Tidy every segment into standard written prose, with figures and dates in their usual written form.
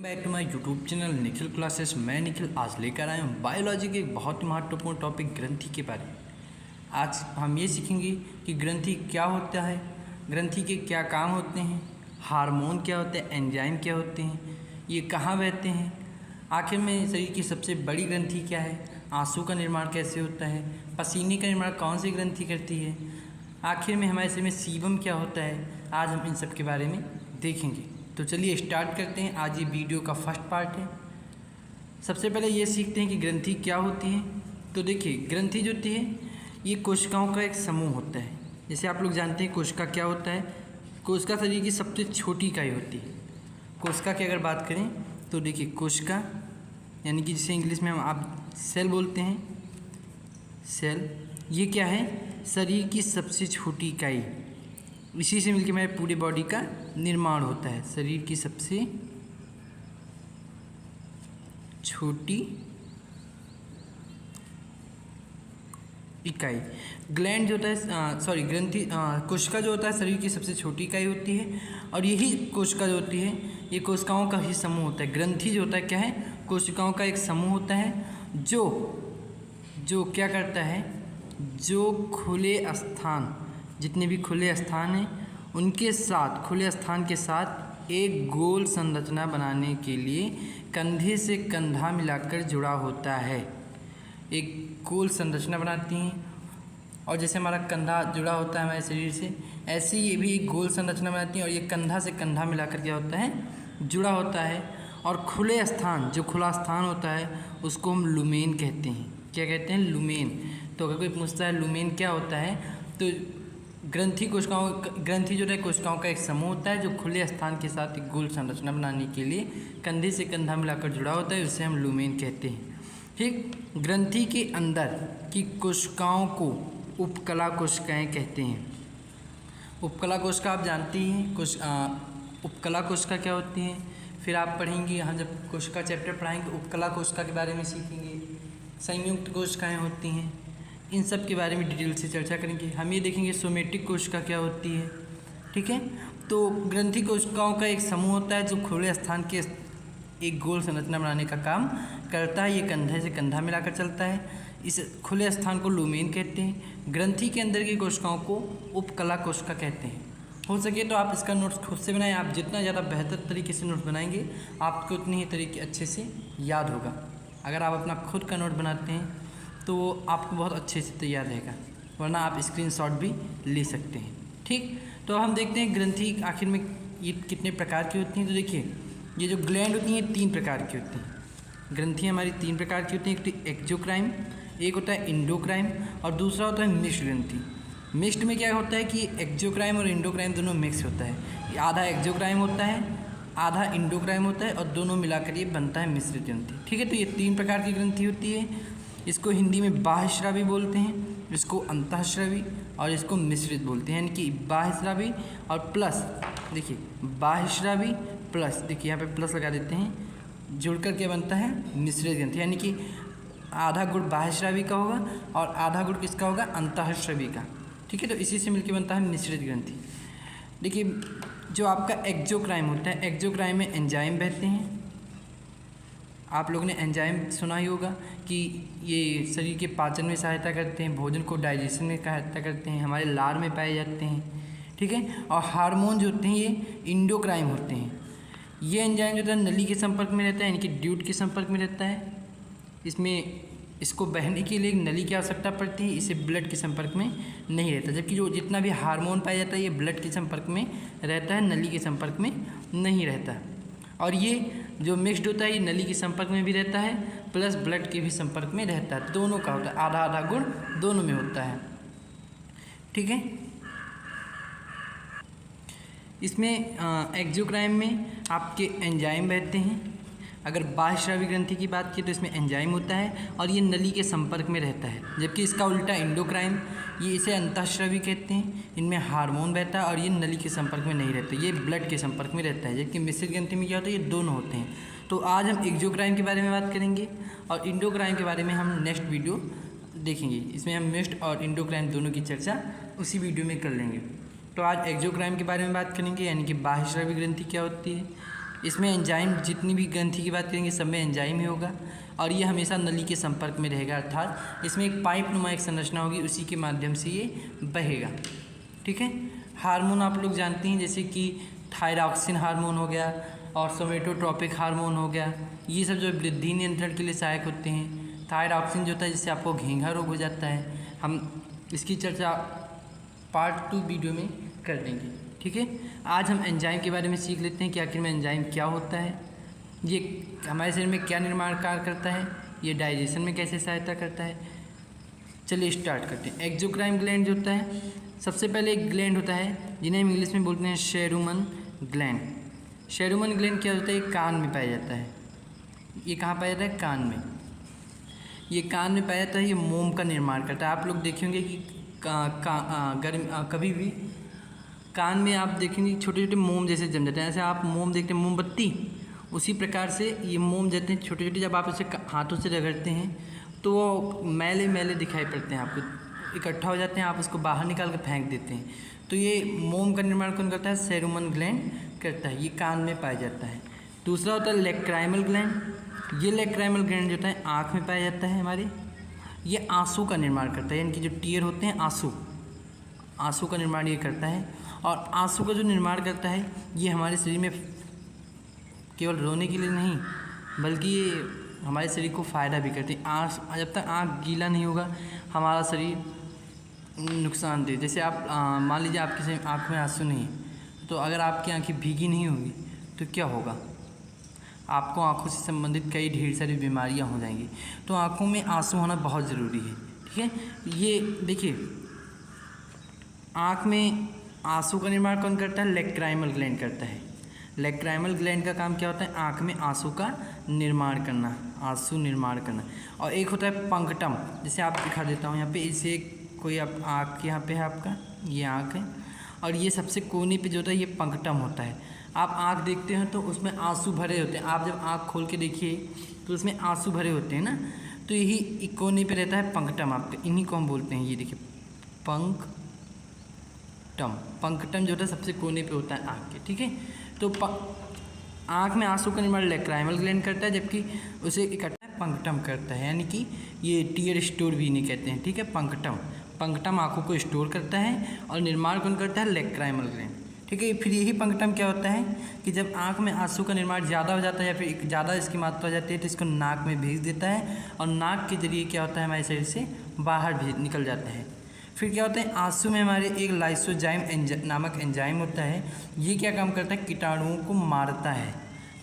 Back to my YouTube channel Nikhil classes. मैं निखिल आज लेकर आया हूँ बायोलॉजी के एक बहुत ही महत्वपूर्ण टॉपिक ग्रंथि के बारे में। आज हम ये सीखेंगे कि ग्रंथि क्या होता है, ग्रंथि के क्या काम होते हैं, हार्मोन क्या होते हैं, एंजाइम क्या होते हैं, ये कहाँ बहते हैं, आखिर में शरीर की सबसे बड़ी ग्रंथि क्या है, आंसू का निर्माण कैसे होता है, पसीने का निर्माण कौन सी ग्रंथि करती है, आखिर में हमारे शरीर में सीबम क्या होता है। आज हम इन सब के बारे में देखेंगे। तो चलिए स्टार्ट करते हैं। आज ये वीडियो का फर्स्ट पार्ट है। सबसे पहले ये सीखते हैं कि ग्रंथि क्या होती है। तो देखिए, ग्रंथि जो होती है ये कोशिकाओं का एक समूह होता है। जैसे आप लोग जानते हैं कोशिका क्या होता है। कोशिका शरीर की सबसे छोटी इकाई होती है। कोशिका की अगर बात करें तो देखिए, कोशिका यानी कि जिसे इंग्लिश में हम आप सेल बोलते हैं, सेल, ये क्या है, शरीर की सबसे छोटी इकाई। इसी से मिलकर हमारे पूरे बॉडी का निर्माण होता है। शरीर की सबसे छोटी इकाई ग्लैंड जो होता है, ग्रंथि, कोशिका जो होता है शरीर की सबसे छोटी इकाई होती है। और यही कोशिका जो होती है ये कोशिकाओं का ही समूह होता है। ग्रंथि जो होता है क्या है, कोशिकाओं का एक समूह होता है जो क्या करता है, जो खुले स्थान, जितने भी खुले स्थान हैं उनके साथ, खुले स्थान के साथ एक गोल संरचना बनाने के लिए कंधे से कंधा मिलाकर जुड़ा होता है। एक गोल संरचना बनाती हैं। और जैसे हमारा कंधा जुड़ा होता है हमारे शरीर से, ऐसे ही ये भी एक गोल संरचना बनाती हैं और ये कंधा से कंधा मिलाकर क्या होता है, जुड़ा होता है। और खुले स्थान, जो खुला स्थान होता है उसको हम लुमेन कहते हैं। क्या कहते हैं, लुमेन। तो अगर कोई पूछता है लुमेन क्या होता है, तो ग्रंथि जो है कोशिकाओं का एक समूह होता है जो खुले स्थान के साथ एक गोल संरचना बनाने के लिए कंधे से कंधा मिलाकर जुड़ा होता है, उसे हम लुमेन कहते हैं। ठीक, ग्रंथि के अंदर की कोशिकाओं को उपकला कोशिकाएं कहते हैं। उपकला कोशिका आप जानते ही हैं। उपकला कोशिका क्या होती हैं फिर आप पढ़ेंगे, हम जब कोशिका चैप्टर पढ़ाएंगे उपकला कोशिका के बारे में सीखेंगे। संयुक्त कोशिकाएं होती हैं, इन सब के बारे में डिटेल से चर्चा करेंगे। हम ये देखेंगे सोमेटिक कोशिका क्या होती है। ठीक है, तो ग्रंथि कोशिकाओं का एक समूह होता है जो खुले स्थान के एक गोल संरचना बनाने का काम करता है। ये कंधे से कंधा मिलाकर चलता है। इस खुले स्थान को लुमेन कहते हैं। ग्रंथि के अंदर की कोशिकाओं को उपकला कोशिका कहते हैं। हो सके तो आप इसका नोट्स खुद से बनाएं। आप जितना ज़्यादा बेहतर तरीके से नोट्स बनाएंगे आपको उतनी ही तरीके अच्छे से याद होगा। अगर आप अपना खुद का नोट बनाते हैं तो आपको बहुत अच्छे से तैयार रहेगा, वरना आप स्क्रीनशॉट भी ले सकते हैं। ठीक, तो हम देखते हैं ग्रंथि आखिर में ये कितने प्रकार की होती हैं। तो देखिए, ये जो ग्लैंड होती हैं 3 प्रकार की होती हैं। ग्रंथियाँ हमारी 3 प्रकार की होती हैं। एक तो एक्जोक्राइन, एक होता है इंडोक्राइन और दूसरा होता है मिश्र ग्रंथि। मिक्स्ड में क्या होता है कि एक्जोक्राइन और इंडोक्राइन दोनों मिक्स होता है। आधा एक्जोक्राइन होता है, आधा इंडोक्राइन होता है और दोनों मिलाकर ये बनता है मिश्र ग्रंथि। ठीक है, तो ये 3 प्रकार की ग्रंथि होती है। इसको हिंदी में बाह्यस्रावी बोलते हैं, इसको अंतःस्रावी और इसको मिश्रित बोलते हैं। यानी कि बाह्यस्रावी और प्लस, देखिए बाह्यस्रावी प्लस, देखिए यहाँ पे प्लस लगा देते हैं, जुड़कर क्या बनता है, मिश्रित ग्रंथि। यानी कि आधा गुण बाह्यस्रावी का होगा और आधा गुण किसका होगा, अंतःस्रावी का। ठीक है, तो इसी से मिलकर बनता है मिश्रित ग्रंथि। देखिए, जो आपका एक्जोक्राइन होता है, एक्जोक्राइन में एंजाइम बहते हैं। आप लोगों ने एंजाइम सुना ही होगा कि ये शरीर के पाचन में सहायता करते हैं, भोजन को डाइजेशन में सहायता करते हैं, हमारे लार में पाए जाते हैं। ठीक है, और हार्मोन जो होते हैं ये इंडोक्राइन होते हैं। ये एंजाइम जो होता है नली के संपर्क में रहता है, यानी कि ड्यूट के संपर्क में रहता है। इसको बहने के लिए एक नली की आवश्यकता पड़ती है, इसे ब्लड के संपर्क में नहीं रहता। जबकि जो जितना भी हार्मोन पाया जाता है ये ब्लड के संपर्क में रहता है, नली के संपर्क में नहीं रहता। और ये जो मिक्स्ड होता है ये नली के संपर्क में भी रहता है प्लस ब्लड के भी संपर्क में रहता है। दोनों का होता है, आधा आधा गुण दोनों में होता है। ठीक है, इसमें एक्जोक्राइन में आपके एंजाइम बहते हैं। अगर बाह्यस्रावी ग्रंथि की बात की तो इसमें एंजाइम होता है और ये नली के संपर्क में रहता है। जबकि इसका उल्टा इंडोक्राइन, ये इसे अंतःस्रावी कहते हैं, इनमें हार्मोन बहता है और ये नली के संपर्क में नहीं रहता, ये ब्लड के संपर्क में रहता है। जबकि मिश्रित ग्रंथि में क्या होता है, ये दोनों होते हैं। तो आज हम एक्जोक्राइन के बारे में बात करेंगे और इंडोक्राइन के बारे में हम नेक्स्ट वीडियो देखेंगे। इसमें हम मिक्स्ड और इंडोक्राइन दोनों की चर्चा उसी वीडियो में कर लेंगे। तो आज एक्जोक्राइन के बारे में बात करेंगे, यानी कि बाह्यस्रावी ग्रंथि क्या होती है। इसमें एंजाइम, जितनी भी ग्रंथि की बात करेंगे सब में एंजाइम ही होगा और ये हमेशा नली के संपर्क में रहेगा, अर्थात इसमें एक पाइप नुमा एक संरचना होगी, उसी के माध्यम से ये बहेगा। ठीक है। हार्मोन आप लोग जानते हैं, जैसे कि थायरॉक्सिन हार्मोन हो गया और सोमेटोट्रोपिक हार्मोन हो गया, ये सब जो वृद्धि नियंत्रण के लिए सहायक होते हैं। थायरॉक्सिन जो होता है जिससे आपको घेंघा रोग हो जाता है, हम इसकी चर्चा पार्ट 2 वीडियो में कर देंगे। ठीक है। आज हम एंजाइम के बारे में सीख लेते हैं कि आखिर में एंजाइम क्या होता है, ये हमारे शरीर में क्या निर्माण कार्य करता है, ये डाइजेशन में कैसे सहायता करता है। चलिए स्टार्ट करते हैं। एक्सोक्राइन ग्लैंड जो होता है, सबसे पहले एक ग्लैंड होता है जिन्हें हम इंग्लिश में बोलते हैं शेरुमन ग्लैंड। शेरुमन ग्लैंड क्या होता है, कान में पाया जाता है। ये कहाँ पाया जाता है, कान में। ये कान में पाया जाता है, ये मोम का निर्माण करता है। आप लोग देखेंगे कि कभी भी कान में आप देखेंगे छोटे छोटे मोम जैसे जम जाते हैं, ऐसे आप मोम देखते हैं मोमबत्ती, उसी प्रकार से ये मोम जाते हैं छोटे छोटे। जब आप इसे हाथों से रगड़ते हैं तो वो मैले मैले दिखाई पड़ते हैं, आपको इकट्ठा हो जाते हैं, आप उसको बाहर निकाल कर फेंक देते हैं। तो ये मोम का निर्माण कौन करता है, शेरुमन ग्लैंड करता है, ये कान में पाया जाता है। दूसरा होता है लेक्राइमल ग्लैंड। ये लेक्राइमल ग्लैंड जो होता है आँख में पाया जाता है हमारे। ये आंसू का निर्माण करता है, यानी कि जो टीयर होते हैं आंसू का निर्माण ये करता है। और आंसू का जो निर्माण करता है ये हमारे शरीर में केवल रोने के लिए नहीं, बल्कि ये हमारे शरीर को फ़ायदा भी करती है। जब तक आँख गीला नहीं होगा हमारा शरीर नुकसानदेह। जैसे आप मान लीजिए आपकी आँख में आंसू नहीं है, तो अगर आपकी आँखें भीगी नहीं होगी तो क्या होगा, आपको आँखों से संबंधित कई ढेर सारी बीमारियां हो जाएंगी। तो आँखों में आंसू होना बहुत ज़रूरी है। ठीक है। ये देखिए, आँख में आंसू का निर्माण कौन करता है, लेक्राइमल ग्लैंड करता है। लेक्राइमल ग्लैंड का काम क्या होता है, आँख में आंसू का निर्माण करना, आंसू निर्माण करना। और एक होता है पंक्टम, जैसे आप दिखा देता हूँ यहाँ पे, इसे कोई आप आँख यहाँ पे है, आपका ये आँख है और ये सबसे कोने पे जो होता है ये पंक्टम होता है। आप आँख देखते हैं तो उसमें आंसू भरे होते हैं, आप जब आँख खोल के देखिए तो उसमें आंसू भरे होते हैं ना, तो यही कोने पे रहता है पंक्टम, आपका इन्हीं को हम बोलते हैं। ये देखिए पंक्टम जो होता है सबसे कोने पे होता है आँख के। ठीक है। तो आँख में आंसू का निर्माण लेक्राइमल ग्लैंड करता है, जबकि उसे इकट्ठा पंक्टम करता है, यानी कि ये टीयर स्टोर भी नहीं कहते हैं। ठीक है। पंक्टम आँखों को स्टोर करता है और निर्माण कौन करता है, लेक्राइमल ग्लैंड। ठीक है। फिर यही पंक्टम क्या होता है कि जब आँख में आंसू का निर्माण ज़्यादा हो जाता है या फिर ज़्यादा इसकी मात्रा हो जाती है तो इसको नाक में भेज देता है और नाक के जरिए क्या होता है, हमारे शरीर से बाहर भी निकल जाता है। फिर क्या होता है, आंसू में हमारे एक लाइसोजाइम नामक एंजाइम होता है। ये क्या काम करता है, कीटाणुओं को मारता है।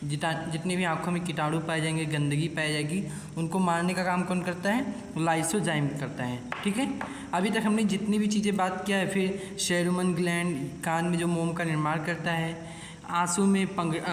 जितने भी आँखों में कीटाणु पाए जाएंगे, गंदगी पाई जाएगी, उनको मारने का काम कौन करता है, लाइसोजाइम करता है। ठीक है। अभी तक हमने जितनी भी चीज़ें बात किया है, फिर शेरुमन ग्लैंड कान में जो मोम का निर्माण करता है, आंसू में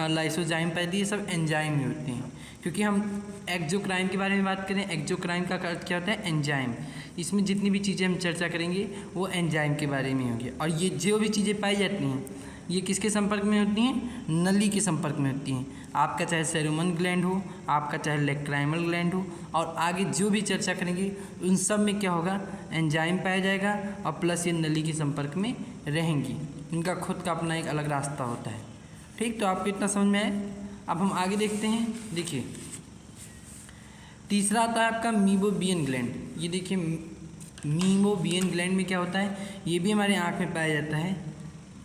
लाइसोजाइम पाई, ये सब एंजाइम ही होते हैं। क्योंकि हम एक्सोक्राइन के बारे में बात करें, एक्सोक्राइन का अर्थ क्या होता है, एंजाइम। इसमें जितनी भी चीज़ें हम चर्चा करेंगे वो एंजाइम के बारे में होंगी। और ये जो भी चीज़ें पाई जाती हैं ये किसके संपर्क में होती हैं, नली के संपर्क में होती हैं। आपका चाहे शेरुमन ग्लैंड हो, आपका चाहे लेक्राइमल ग्लैंड हो, और आगे जो भी चर्चा करेंगे उन सब में क्या होगा, एंजाइम पाया जाएगा और प्लस ये नली के संपर्क में रहेंगी। इनका खुद का अपना एक अलग रास्ता होता है। ठीक। तो आपको इतना समझ में आए। अब हम आगे देखते हैं। देखिए तीसरा आता है आपका मीबोबियन ग्लैंड। ये देखिए मीबोबियन ग्लैंड में क्या होता है, ये भी हमारे आँख में पाया जाता है।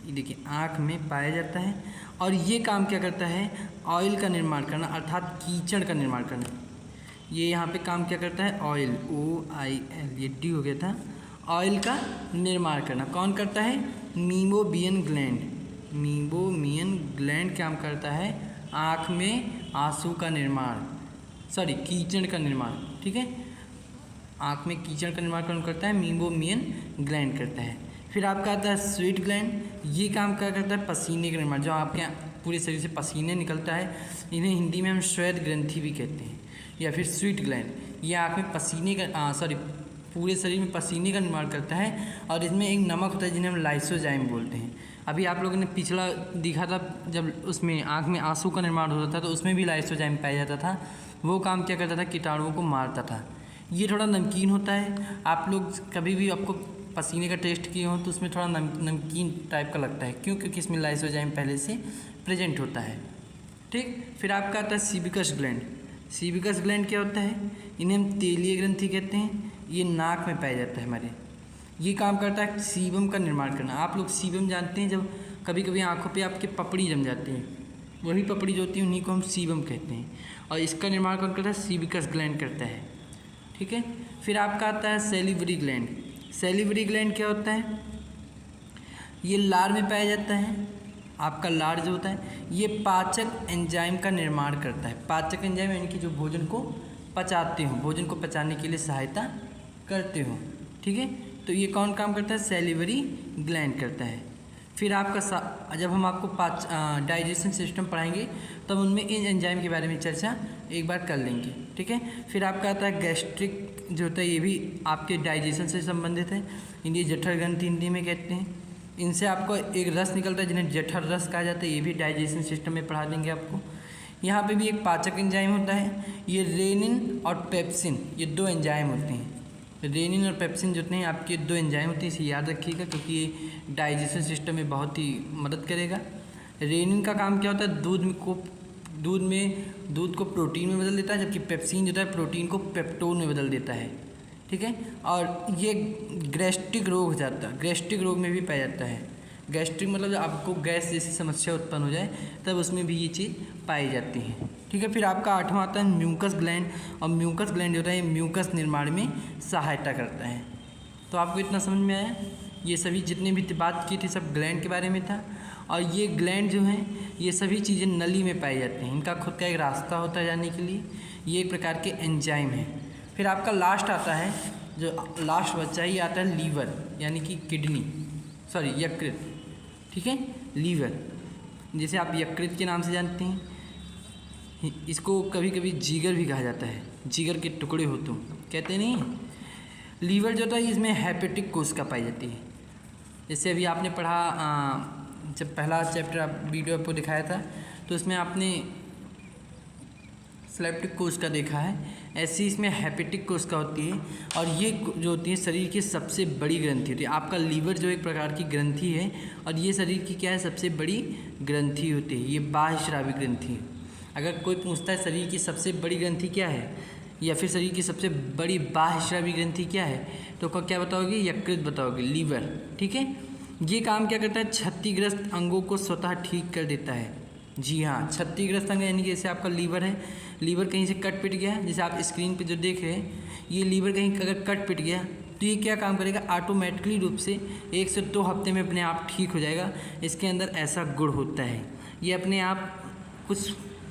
ये देखिए आँख में पाया जाता है और ये काम क्या करता है, ऑयल का निर्माण करना, अर्थात कीचड़ का निर्माण करना। ये यहाँ पे काम क्या करता है, ऑयल, OIL, ये D हो गया था, ऑयल का निर्माण करना कौन करता है, मीबोबियन ग्लैंड। मीबोबियन ग्लैंड काम करता है आँख में आंसू का निर्माण, कीचड़ का निर्माण। ठीक है। आँख में कीचड़ का निर्माण कौन करता है, मीबोबियन ग्लैंड करता है। फिर आपका आता है स्वेट ग्लैंड। ये काम क्या करता है, पसीने का निर्माण, जो आपके पूरे शरीर से पसीने निकलता है, इन्हें हिंदी में हम श्वेत ग्रंथि भी कहते हैं, या फिर स्वेट ग्लैंड। ये आँख में पसीने का पूरे शरीर में पसीने का निर्माण करता है और इसमें एक नमक होता है जिन्हें हम लाइसोजाइम बोलते हैं। अभी आप लोगों ने पिछला दिखा था जब उसमें आँख में आंसू का निर्माण होता था तो उसमें भी लाइसोजाइम पाया जाता था। वो काम क्या करता था, कीटाणुओं को मारता था। ये थोड़ा नमकीन होता है। आप लोग कभी भी आपको पसीने का टेस्ट किए हो तो उसमें थोड़ा नमकीन टाइप का लगता है। क्यों? क्योंकि इसमें लाइसोजाइम पहले से प्रेजेंट होता है। ठीक। फिर आपका आता है सीबिकस ग्लैंड। सीबिकस ग्लैंड क्या होता है? इन्हें हम तेलीय ग्रंथि कहते हैं। ये नाक में पाया जाता है हमारे। ये काम करता है सीबम का निर्माण करना। आप लोग सीबम जानते हैं, जब कभी कभी आँखों पे आपके पपड़ी जम जाती है, वही पपड़ी जो होती है उन्हीं को हम सीबम कहते हैं। और इसका निर्माण कौन करता है? सीबिकस ग्लैंड करता है, ठीक है। फिर आपका आता है सैलिवरी ग्लैंड। सैलिवरी ग्लैंड क्या होता है? ये लार में पाया जाता है। आपका लार जो होता है ये पाचक एंजाइम का निर्माण करता है। पाचक एंजाइम यानी कि जो भोजन को पचाते हो, भोजन को पचाने के लिए सहायता करते हो, ठीक है। तो ये कौन काम करता है? सैलिवरी ग्लैंड करता है। फिर आपका जब हम आपको डाइजेशन सिस्टम पढ़ाएंगे तब उनमें इन एंजाइम के बारे में चर्चा एक बार कर लेंगे, ठीक है। फिर आपका आता है गैस्ट्रिक जो होता है, ये भी आपके डाइजेशन से संबंधित है। इन्हें जठर ग्रंथि हिंदी में कहते हैं। इनसे आपको एक रस निकलता है जिन्हें जठर रस कहा जाता है। ये भी डाइजेशन सिस्टम में पढ़ा देंगे आपको। यहाँ पे भी एक पाचक एंजाइम होता है। ये रेनिन और पेप्सिन, ये दो एंजाइम होते हैं। रेनिन और पेप्सिन जो होते हैं आपके दो एंजाइम होते हैं, इसे याद रखिएगा क्योंकि ये डाइजेशन सिस्टम में बहुत ही मदद करेगा। रेनिन का काम क्या होता है? दूध को प्रोटीन में बदल देता है, जबकि पेप्सिन जो होता है प्रोटीन को पेप्टोन में बदल देता है, ठीक है। और ये गैस्ट्रिक रोग हो जाता है, गैस्ट्रिक रोग में भी पाया जाता है। गैस्ट्रिक मतलब जब आपको गैस जैसी समस्या उत्पन्न हो जाए तब उसमें भी ये चीज़ पाई जाती है, ठीक है। फिर आपका आठवां आता है म्यूकस ग्लैंड। और म्यूकस ग्लैंड जो होता है ये म्यूकस निर्माण में सहायता करता है। तो आपको इतना समझ में आया? ये सभी जितने भी बात की थी सब ग्लैंड के बारे में था। और ये ग्लैंड जो हैं ये सभी चीज़ें नली में पाई जाती हैं। इनका खुद का एक रास्ता होता है जाने के लिए। ये एक प्रकार के एंजाइम हैं। फिर आपका लास्ट आता है, जो लास्ट बच्चा है ये आता है लीवर, यानी कि यकृत, ठीक है। लीवर जैसे आप यकृत के नाम से जानते हैं, इसको कभी कभी जिगर भी कहा जाता है। जिगर के टुकड़े हो तुम, कहते नहीं है। लीवर जो होता है इसमें हेपेटिक कोशिका पाई जाती है। जैसे अभी आपने पढ़ा, जब पहला चैप्टर वीडियो आपको दिखाया था तो उसमें आपने स्लेप्टिक कोशिका देखा है, ऐसी इसमें हेपेटिक कोशिका होती है। और ये जो होती है शरीर की सबसे बड़ी ग्रंथि होती है। आपका लीवर जो एक प्रकार की ग्रंथि है और ये शरीर की क्या है? सबसे बड़ी ग्रंथि होती है। ये बाह्यस्रावी ग्रंथि। अगर कोई पूछता है शरीर की सबसे बड़ी ग्रंथि क्या है या फिर शरीर की सबसे बड़ी बाह्यस्रावी ग्रंथि क्या है, तो क्या बताओगे? यकृत बताओगे, लीवर, ठीक है। ये काम क्या करता है? क्षतिग्रस्त अंगों को स्वतः ठीक कर देता है। जी हाँ, क्षतिग्रस्त अंग यानी कि जैसे आपका लीवर है, लीवर कहीं से कट पिट गया, जैसे आप स्क्रीन पे जो देख रहे हैं ये लीवर कहीं अगर कट पिट गया तो ये क्या काम करेगा? ऑटोमेटिकली रूप से 1 से 2 हफ्ते में अपने आप ठीक हो जाएगा। इसके अंदर ऐसा गुण होता है, ये अपने आप कुछ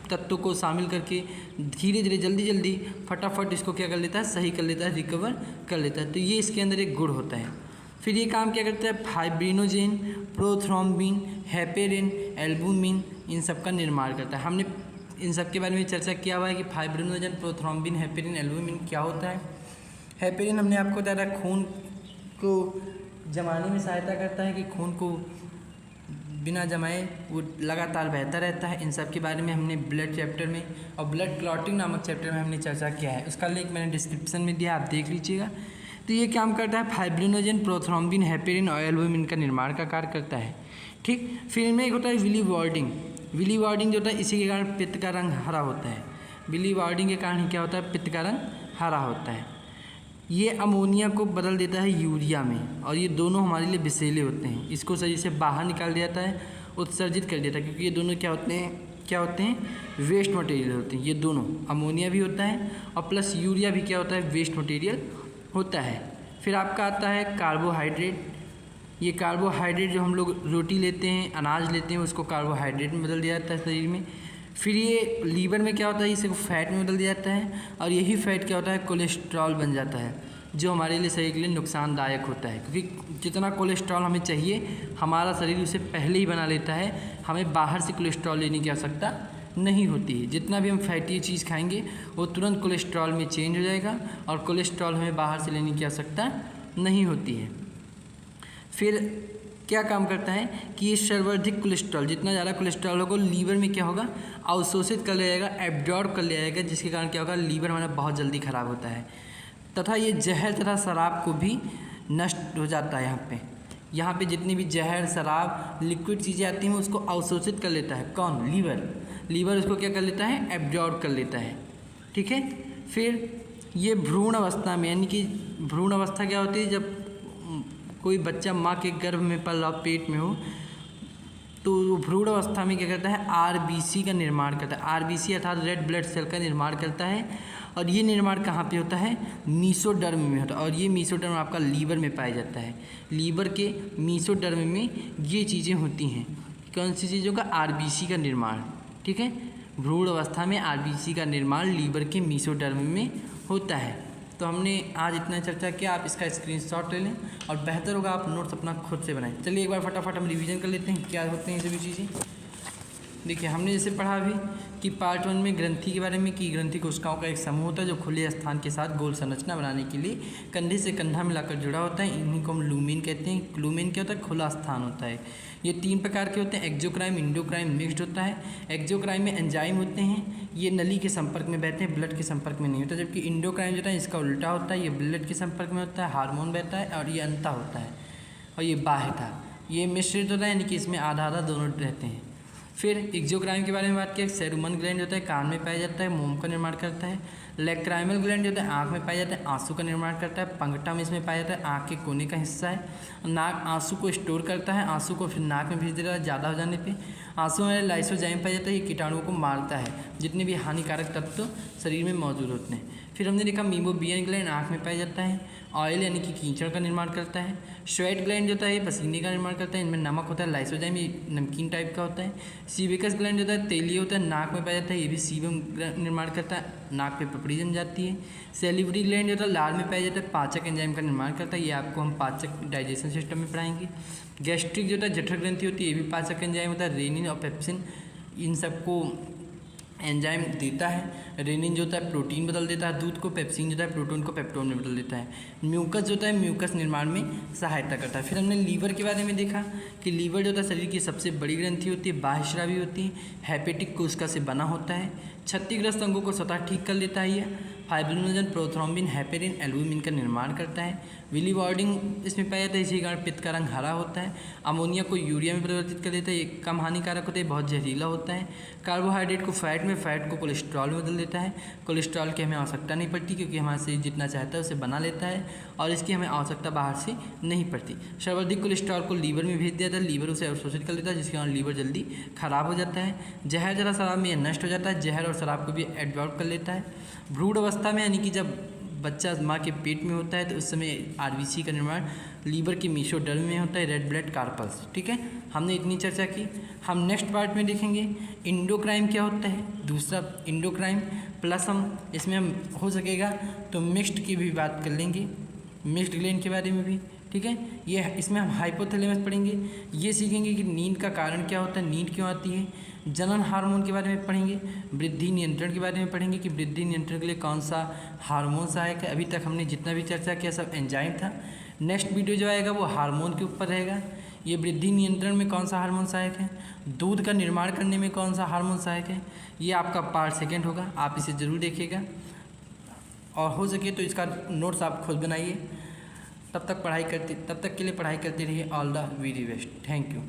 तत्वों को शामिल करके धीरे धीरे जल्दी फटाफट इसको क्या कर लेता है? सही कर लेता है, रिकवर कर लेता है। तो ये इसके अंदर एक गुण होता है। फिर ये काम क्या करता है? फाइब्रिनोजेन, प्रोथ्रोम्बिन, हेपेरिन, एल्बुमिन, इन सब का निर्माण करता है। हमने इन सब के बारे में चर्चा किया हुआ है कि फाइब्रिनोजेन, प्रोथ्रोम्बिन, हेपेरिन, एल्बुमिन क्या होता है। हेपेरिन हमने आपको बताया खून को जमाने में सहायता करता है, कि खून को बिना जमाए वो लगातार बहता रहता है। इन सब के बारे में हमने ब्लड चैप्टर में और ब्लड क्लॉटिंग नामक चैप्टर में हमने चर्चा किया है। उसका लिंक मैंने डिस्क्रिप्शन में दिया, आप देख लीजिएगा। तो ये काम करता है फाइब्रिनोजेन, प्रोथ्रोम्बिन, हेपेरिन और एल्बुमिन का निर्माण का कार्य करता है, ठीक। फिर इनमें एक होता है विली वार्डिंग। विली वार्डिंग जो होता है इसी के कारण पित्त का रंग हरा होता है। विली वार्डिंग के कारण क्या होता है? पित्त का रंग हरा होता है। ये अमोनिया को बदल देता है यूरिया में, और ये दोनों हमारे लिए विषैले होते हैं। इसको शरीर से बाहर निकाल दिया जाता है, उत्सर्जित कर देता है, क्योंकि ये दोनों क्या होते हैं? वेस्ट मटेरियल होते हैं। ये दोनों अमोनिया भी होता है और प्लस यूरिया भी क्या होता है? वेस्ट मटेरियल होता है। फिर आपका आता है कार्बोहाइड्रेट। ये कार्बोहाइड्रेट जो हम लोग रोटी लेते हैं, अनाज लेते हैं, उसको कार्बोहाइड्रेट में बदल दिया जाता है शरीर में। फिर ये लीवर में क्या होता है? इसे फैट में बदल दिया जाता है, और यही फैट क्या होता है? कोलेस्ट्रॉल बन जाता है, जो हमारे लिए शरीर के लिए नुकसानदायक होता है। क्योंकि जितना कोलेस्ट्रॉल हमें चाहिए हमारा शरीर उसे पहले ही बना लेता है, हमें बाहर से कोलेस्ट्रॉल लेने की आवश्यकता नहीं होती है। जितना भी हम फैटी चीज़ खाएंगे वो तुरंत कोलेस्ट्रॉल में चेंज हो जाएगा, और कोलेस्ट्रॉल हमें बाहर से लेने की आवश्यकता नहीं होती है। फिर क्या काम करता है कि ये सर्वाधिक कोलेस्ट्रॉल, जितना ज़्यादा कोलेस्ट्रॉल होगा लीवर में क्या होगा? अवशोषित कर लिया जाएगा, एब्जॉर्ब कर लिया जाएगा, जिसके कारण क्या होगा? लीवर हमारा बहुत जल्दी ख़राब होता है। तथा ये जहर तथा शराब को भी नष्ट हो जाता है यहाँ पे। यहाँ पे जितनी भी जहर, शराब, लिक्विड चीज़ें आती हैं उसको अवशोषित कर लेता है। कौन? लीवर उसको क्या कर लेता है? एब्जॉर्ब कर लेता है। ठीक है। फिर ये भ्रूण अवस्था में, यानी कि भ्रूण अवस्था क्या होती है? जब कोई बच्चा माँ के गर्भ में पल रहा, पेट में हो, तो भ्रूण अवस्था में क्या करता है? आरबीसी का निर्माण करता है। आरबीसी अर्थात रेड ब्लड सेल का निर्माण करता है। और ये निर्माण कहाँ पे होता है? मीसोडर्म में होता है। और ये मीसोडर्म आपका लीवर में पाया जाता है। लीवर के मीसोडर्म में ये चीज़ें होती हैं। कौन सी चीज़ों का? आरबीसी का निर्माण। ठीक है। भ्रूण अवस्था में आरबीसी का निर्माण लीवर के मीसोडर्म में होता है। तो हमने आज इतना चर्चा किया। आप इसका स्क्रीनशॉट ले लें और बेहतर होगा आप नोट्स अपना खुद से बनाएं। चलिए एक बार फटाफट हम रिवीजन कर लेते हैं क्या होते हैं ये सभी चीज़ें। देखिए, हमने जैसे पढ़ा अभी कि पार्ट 1 में ग्रंथि के बारे में कि ग्रंथि कोशिकाओं का एक समूह होता है जो खुले स्थान के साथ गोल संरचना बनाने के लिए कंधे से कंधा मिलाकर जुड़ा होता है। इन्हीं को हम लूमेन कहते हैं। लूमेन क्या होता है? खुला स्थान होता है। ये 3 प्रकार के होते हैं, एक्जोक्राइम, इंडोक्राइम, मिक्स्ड होता है। एक्जोक्राइम में एंजाइम होते हैं, ये नली के संपर्क में बहते हैं, ब्लड के संपर्क में नहीं होता। जबकि इंडोक्राइम जो है इसका उल्टा होता है, ये ब्लड के संपर्क में होता है, हार्मोन बहता है, और ये अंता होता है। और ये बाह्य था, ये मिश्रित होता है, यानी कि इसमें आधा आधा दोनों रहते हैं। फिर एक्जोक्राइम के बारे में बात किया। सेरुमन ग्लैंड होता है, कान में पाया जाता है, मोम का निर्माण करता है। लैक्राइमल ग्लैंड होता है, आँख में पाया जाता है, आंसू का निर्माण करता है। पंगटम इसमें पाया जाता है, आँख के कोने का हिस्सा है। नाक आंसू को स्टोर करता है, आंसू को फिर नाक में भेज देता है ज़्यादा हो जाने पे। आंसू में लाइसोजाइम पाया जाता है, ये कीटाणुओं को मारता है, जितने भी हानिकारक तत्व शरीर में मौजूद होते हैं। फिर हमने देखा मीमोबियन ग्लैंड आँख में पाया जाता है, ऑयल यानी कि कीचड़ का निर्माण करता है। स्वेट ग्लैंड जो होता है ये पसीने का निर्माण करता है, इनमें नमक होता है, लाइसोजाइम ये नमकीन टाइप का होता है। सीबेकस ग्लैंड जो होता है तेलीय होता है, नाक में पाया जाता है, ये भी सीबम निर्माण करता है, नाक पे पपड़ी जम जाती है। सेलिवरी ग्लैंड जो होता है लार में पाया जाता है, पाचक एंजाइम का निर्माण करता है, ये आपको हम पाचक डाइजेशन सिस्टम में पढ़ाएंगे। गैस्ट्रिक जो होता है जठर ग्रंथि होती है, ये भी पाचक एंजाइम होता है। रेनिन और पेप्सिन इन सबको एंजाइम देता है। रेनिन जो होता है प्रोटीन बदल देता है दूध को, पेप्सिन जो होता है प्रोटीन को पेप्टोन में बदल देता है। म्यूकस जो होता है म्यूकस निर्माण में सहायता करता है। फिर हमने लीवर के बारे में देखा कि लीवर जो होता है शरीर की सबसे बड़ी ग्रंथि होती है, बाह्यस्रावी होती है, हेपेटिक कोशिका से बना होता है, क्षतिग्रस्त अंगों को स्वतः ठीक कर लेता है। यह फाइब्रिनोजन, प्रोथ्रोम्बिन, हेपेरिन, एल्बुमिन का निर्माण करता है। विलीवार्डिंग इसमें पाया जाता है, इसी कारण पित्त का रंग हरा होता है। अमोनिया को यूरिया में परिवर्तित कर देता है, ये कम हानिकारक होता है, बहुत जहरीला होता है। कार्बोहाइड्रेट को फैट में, फैट को कोलेस्ट्रॉल में बदल देता है। कोलेस्ट्रॉल की हमें आवश्यकता नहीं पड़ती क्योंकि हमारे शरीर जितना चाहता है उसे बना लेता है और इसकी हमें आवश्यकता बाहर से नहीं पड़ती। सर्वाधिक कोलेस्ट्रॉल को लीवर में भेज दिया जाता है, लीवर उसे अवशोषित कर लेता है, जिसके कारण लीवर जल्दी खराब हो जाता है। जहर जरा शराब में यह नष्ट हो जाता है, जहर और शराब को भी एब्जॉर्ब कर लेता है। भ्रूण अवस्था में यानी कि जब बच्चा माँ के पेट में होता है तो उस समय आरबीसी का निर्माण लीवर के मीसोडर्म में होता है, रेड ब्लड कार्पल्स। ठीक है, हमने इतनी चर्चा की। हम नेक्स्ट पार्ट में देखेंगे इंडोक्राइम क्या होता है, दूसरा इंडोक्राइम प्लस हम इसमें हम हो सकेगा तो मिक्स्ड की भी बात कर लेंगे, मिक्स्ड ग्लैंड के बारे में भी। ठीक है, ये इसमें हम हाइपोथैलेमस पढ़ेंगे, ये सीखेंगे कि नींद का कारण क्या होता है, नींद क्यों आती है। जनन हार्मोन के बारे में पढ़ेंगे, वृद्धि नियंत्रण के बारे में पढ़ेंगे कि वृद्धि नियंत्रण के लिए कौन सा हार्मोन सहायक है। अभी तक हमने जितना भी चर्चा किया सब एंजाइम था। नेक्स्ट वीडियो जो आएगा वो हार्मोन के ऊपर रहेगा। ये वृद्धि नियंत्रण में कौन सा हार्मोन सहायक है, दूध का निर्माण करने में कौन सा हार्मोन सहायक है, ये आपका पार्ट 2 होगा, आप इसे ज़रूर देखिएगा और हो सके तो इसका नोट्स आप खुद बनाइए। तब तक के लिए पढ़ाई करते रहिए। All the very best, thank you.